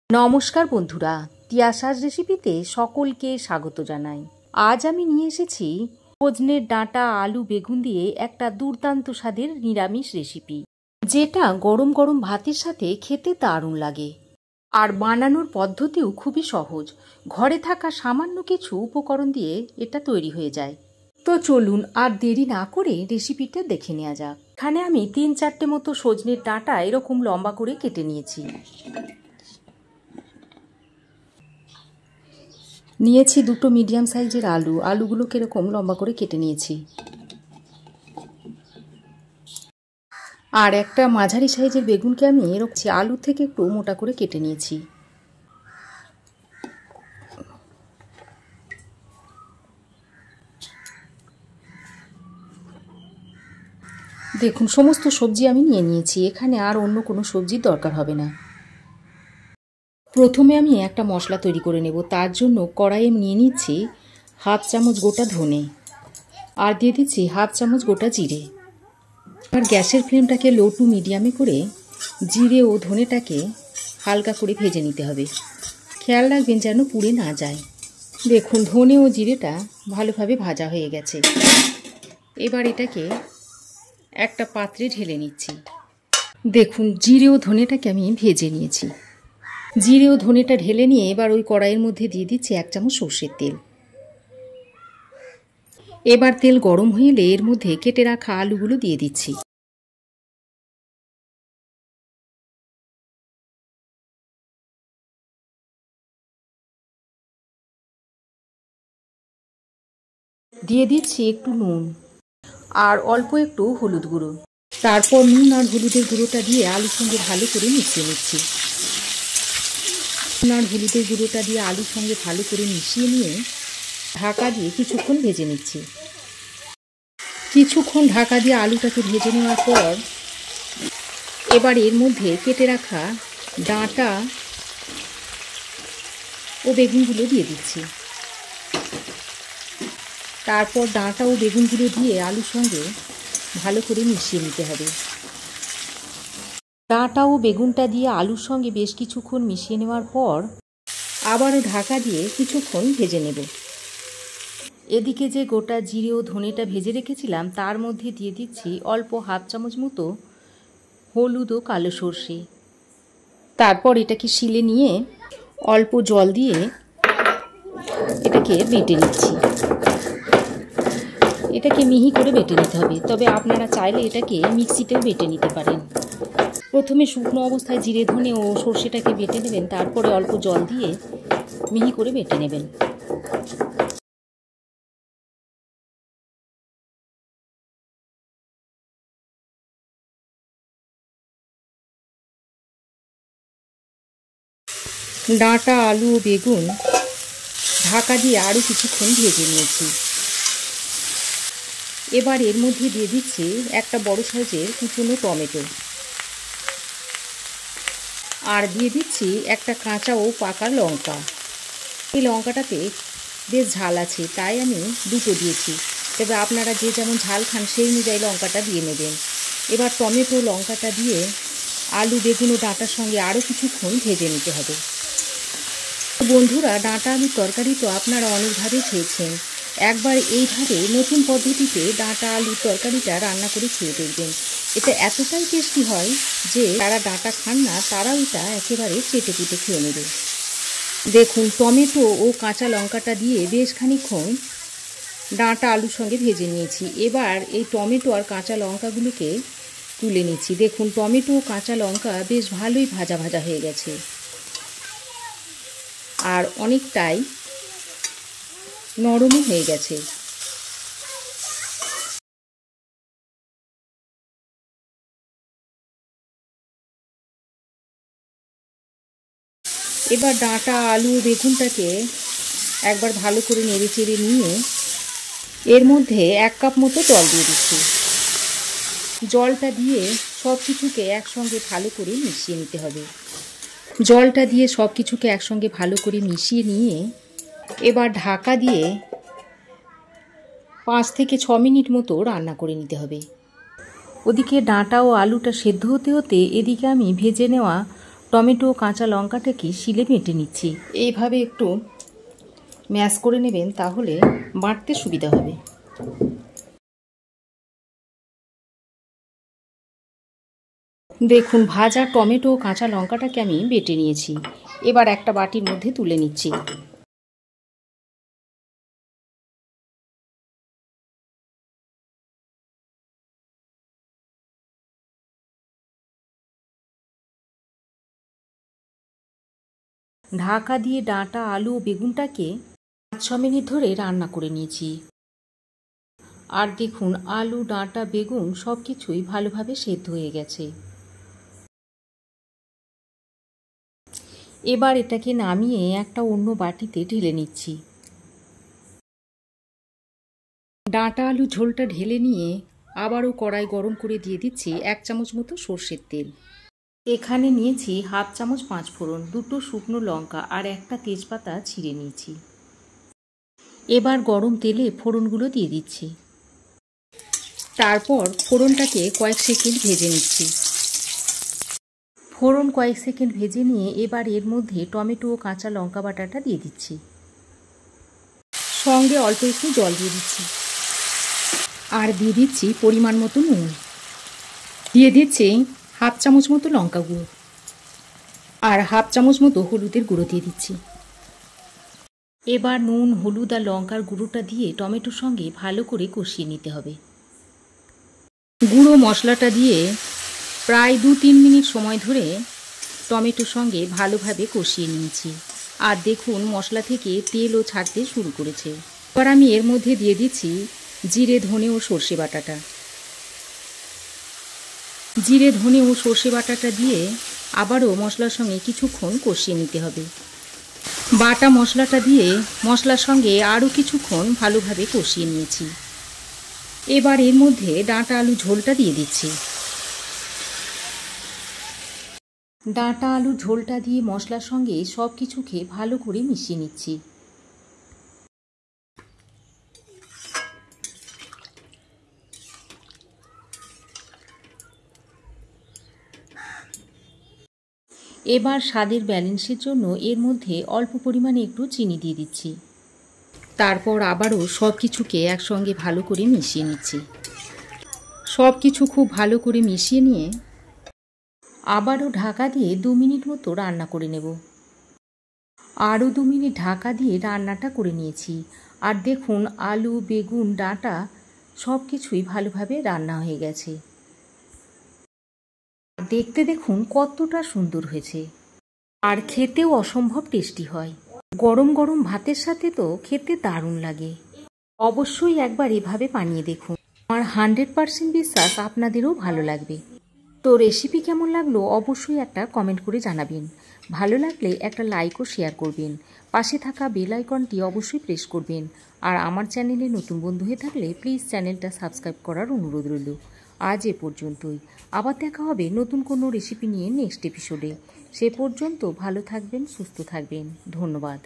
নমস্কার বন্ধুরা, তিয়াশাস রেসিপিতে সকলকে স্বাগত জানাই। আজ আমি নিয়ে এসেছি সজনের ডাঁটা আলু বেগুন দিয়ে একটা দুর্দান্ত স্বাদের নিরামিষ রেসিপি, যেটা গরম গরম ভাতের সাথে খেতে দারুণ লাগে। আর বানানোর পদ্ধতিও খুবই সহজ, ঘরে থাকা সামান্য কিছু উপকরণ দিয়ে এটা তৈরি হয়ে যায়। তো চলুন আর দেরি না করে রেসিপিটা দেখে নেওয়া যাক। এখানে আমি 3-4টে মতো সজনের ডাঁটা এরকম লম্বা করে কেটে নিয়েছি। নিয়েছি 2টো মিডিয়াম সাইজের আলুগুলোকে এরকম লম্বা করে কেটে নিয়েছি। আর একটা মাঝারি সাইজের বেগুনকে আমি এরকম আলু থেকে একটু মোটা করে কেটে নিয়েছি। দেখুন, সমস্ত সবজি আমি নিয়ে নিয়েছি, এখানে আর অন্য কোনো সবজির দরকার হবে না। প্রথমে আমি একটা মশলা তৈরি করে নেব। তার জন্য কড়াইয়ে নিয়ে নিচ্ছি হাফ চামচ গোটা ধনে, আর দিয়ে দিচ্ছি হাফ চামচ গোটা জিরে। আর গ্যাসের ফ্লেমটাকে লো টু মিডিয়ামে করে জিরে ও ধনেটাকে হালকা করে ভেজে নিতে হবে। খেয়াল রাখবেন যেন পুড়ে না যায়। দেখুন, ধনে ও জিরেটা ভালোভাবে ভাজা হয়ে গেছে। এবার এটাকে একটা পাত্রে ঢেলে নিচ্ছি। দেখুন, জিরে ও ধনেটাকে আমি ভেজে নিয়েছি। জিরে ও ধনেটা ঢেলে নিয়ে এবার ওই কড়াইয়ের মধ্যে দিয়ে দিচ্ছি 1 চামচ সর্ষের তেল। এবার তেল গরম হয়ে এলে এর মধ্যে কেটে রাখা আলুগুলো দিয়ে দিচ্ছি। দিয়ে দিচ্ছি একটু নুন আর অল্প একটু হলুদ গুঁড়ো। তারপর নুন আর হলুদের গুঁড়োটা দিয়ে আলুর সঙ্গে ভালো করে মিশিয়ে নিচ্ছি। নুন আর হলুদের গুঁড়োটা দিয়ে আলুর সঙ্গে ভালো করে মিশিয়ে নিয়ে ঢাকা দিয়ে কিছুক্ষণ ভেজে নিচ্ছি। কিছুক্ষণ ঢাকা দিয়ে আলুটাকে ভেজে নেওয়ার পর এবার এর মধ্যে কেটে রাখা ডাঁটা ও বেগুনগুলো দিয়ে দিচ্ছি। তারপর ডাঁটা ও বেগুনগুলো দিয়ে আলুর সঙ্গে ভালো করে মিশিয়ে নিতে হবে। ডাঁটা ও বেগুনটা দিয়ে আলুর সঙ্গে বেশ কিছুক্ষণ মিশিয়ে নেওয়ার পর আবারও ঢাকা দিয়ে কিছুক্ষণ ভেজে নেব। এদিকে যে গোটা জিরে ও ধনেটা ভেজে রেখেছিলাম তার মধ্যে দিয়ে দিচ্ছি অল্প হাফ চামচ মতো হলুদ ও কালো সর্ষে। তারপর এটাকে শিলে নিয়ে অল্প জল দিয়ে এটাকে বেটে নিচ্ছি। এটাকে মিহি করে বেটে নিতে হবে, তবে আপনারা চাইলে এটাকে মিক্সিতেও বেটে নিতে পারেন। প্রথমে শুকনো অবস্থায় জিরে ধনে ও সর্ষেটাকে বেটে নেবেন, তারপরে অল্প জল দিয়ে মিহি করে বেটে নেবেন। ডাঁটা আলু ও বেগুন ঢাকা দিয়ে আরও কিছুক্ষণ ভেজে নিয়েছি। এবার এর মধ্যে দিয়ে দিচ্ছি একটা বড় সাইজের কুচনো টমেটো, আর দিয়ে দিচ্ছি একটা কাঁচা ও পাকা লঙ্কা। এই লঙ্কাটাতে বেশ ঝাল আছে, তাই আমি 2টো দিয়েছি, তবে আপনারা যে যেমন ঝাল খান সেই অনুযায়ী লঙ্কাটা দিয়ে নেবেন। এবার টমেটো লঙ্কাটা দিয়ে আলু বেগুন ও ডাঁটার সঙ্গে আরও কিছুক্ষণ ভেজে নিতে হবে। বন্ধুরা, ডাঁটা আলুর তরকারি তো আপনারা অনেকভাবে খেয়েছেন, একবার এইভাবে নতুন পদ্ধতিতে ডাঁটা আলুর তরকারিটা রান্না করে খেয়ে দেখবেন। এটা এতটাই টেস্টি হয় যে যারা ডাঁটা খান না তারাও এটা একেবারে চেটে পুটে খেয়ে নেবে। দেখুন, টমেটো ও কাঁচা লঙ্কাটা দিয়ে বেশ খানিকক্ষণ ডাঁটা আলুর সঙ্গে ভেজে নিয়েছি। এবার এই টমেটো আর কাঁচা লঙ্কাগুলোকে তুলে নিচ্ছি। দেখুন, টমেটো ও কাঁচা লঙ্কা বেশ ভালোই ভাজা ভাজা হয়ে গেছে আর অনেকটাই নরমও হয়ে গেছে। এবার ডাঁটা আলু বেগুনটাকে একবার ভালো করে নেড়ে চেড়ে নিয়ে এর মধ্যে 1 কাপ মতো জল দিয়ে দিচ্ছি। জলটা দিয়ে সব কিছুকে একসঙ্গে ভালো করে মিশিয়ে নিতে হবে। জলটা দিয়ে সব কিছুকে একসঙ্গে ভালো করে মিশিয়ে নিয়ে এবার ঢাকা দিয়ে 5 থেকে 6 মিনিট মতো রান্না করে নিতে হবে। ওদিকে ডাঁটা ও আলুটা সেদ্ধ হতে হতে এদিকে আমি ভেজে নেওয়া টমেটো কাঁচা লঙ্কাটাকে শিলে বেটে নিচ্ছি। এইভাবে একটু ম্যাশ করে নেবেন, তাহলে বাটতে সুবিধা হবে। দেখুন, ভাজা টমেটো কাঁচা লঙ্কাটাকে আমি বেটে নিয়েছি। এবার একটা বাটির মধ্যে তুলে নিচ্ছি। ঢাকা দিয়ে ডাঁটা, আলু ও বেগুনটাকে 5-6 মিনিট ধরে রান্না করে নিয়েছি। আর দেখুন, আলু, ডাঁটা, বেগুন সব কিছুই ভালোভাবে সেদ্ধ হয়ে গেছে। এবার এটাকে নামিয়ে একটা অন্য বাটিতে ঢেলে নিচ্ছি। ডাঁটা আলু ঝোলটা ঢেলে নিয়ে আবারও কড়াই গরম করে দিয়ে দিচ্ছি 1 চামচ মতো সর্ষের তেল। এখানে নিয়েছি 1/2 চামচ 5 ফোড়ন, 2টো শুকনো লঙ্কা আর একটা তেজপাতা ছিঁড়ে নিয়েছি। এবার গরম তেলে ফোড়নগুলো দিয়ে দিচ্ছি। তারপর ফোড়নটাকে কয়েক সেকেন্ড ভেজে নিচ্ছি। ফোড়ন কয়েক সেকেন্ড ভেজে নিয়ে এবার এর মধ্যে টমেটো ও কাঁচা লঙ্কা বাটাটা দিয়ে দিচ্ছি। সঙ্গে অল্প একটু জল দিয়ে দিচ্ছি। আর দিয়ে দিচ্ছি পরিমাণ মতো নুন। দিয়ে দিচ্ছি 1/2 চামচ মতো লঙ্কা গুঁড়ো আর 1/2 চামচ মতো হলুদের গুঁড়ো দিয়ে দিচ্ছি। এবার নুন, হলুদ আর লঙ্কার গুঁড়োটা দিয়ে টমেটোর সঙ্গে ভালো করে কষিয়ে নিতে হবে। গুঁড়ো মশলাটা দিয়ে প্রায় 2-3 মিনিট সময় ধরে টমেটোর সঙ্গে ভালোভাবে কষিয়ে নিয়েছি। আর দেখুন, মশলা থেকে তেলও ছাড়তে শুরু করেছে। এবার আমি এর মধ্যে দিয়ে দিচ্ছি জিরে, ধনে ও সর্ষে বাটাটা। জিরে, ধনে ও সর্ষে বাটাটা দিয়ে আবারও মশলার সঙ্গে কিছুক্ষণ কষিয়ে নিতে হবে। বাটা মশলাটা দিয়ে মশলার সঙ্গে আরও কিছুক্ষণ ভালোভাবে কষিয়ে নিয়েছি। এবার এর মধ্যে ডাঁটা আলু ঝোলটা দিয়ে দিচ্ছি। ডাঁটা আলু ঝোলটা দিয়ে মশলার সঙ্গে সব কিছুকে ভালো করে মিশিয়ে নিচ্ছি। এবার স্বাদের ব্যালেন্সের জন্য এর মধ্যে অল্প পরিমাণে একটু চিনি দিয়ে দিচ্ছি। তারপর আবারও সব কিছুকে একসঙ্গে ভালো করে মিশিয়ে নিচ্ছি। সব কিছু খুব ভালো করে মিশিয়ে নিয়ে আবারও ঢাকা দিয়ে 2 মিনিট মতো রান্না করে নেব। আরও 2 মিনিট ঢাকা দিয়ে রান্নাটা করে নিয়েছি। আর দেখুন, আলু, বেগুন, ডাঁটা সব কিছুই ভালোভাবে রান্না হয়ে গেছে। দেখতে দেখুন কতটা সুন্দর হয়েছে, আর খেতেও অসম্ভব টেস্টি হয়। গরম গরম ভাতের সাথে তো খেতে দারুণ লাগে। অবশ্যই একবার এভাবে বানিয়ে দেখুন। আমার 100% বিশ্বাস আপনাদেরও ভালো লাগবে। তো রেসিপি কেমন লাগলো অবশ্যই একটা কমেন্ট করে জানাবেন। ভালো লাগলে একটা লাইক ও শেয়ার করবেন। পাশে থাকা বেল আইকনটি অবশ্যই প্রেস করবেন। আর আমার চ্যানেলে নতুন বন্ধু হয়ে থাকলে প্লিজ চ্যানেলটা সাবস্ক্রাইব করার অনুরোধ রইল। আজ এ পর্যন্তই। আবার দেখা হবে নতুন কোনো রেসিপি নিয়ে নেক্সট এপিসোডে। সে পর্যন্ত ভালো থাকবেন, সুস্থ থাকবেন। ধন্যবাদ।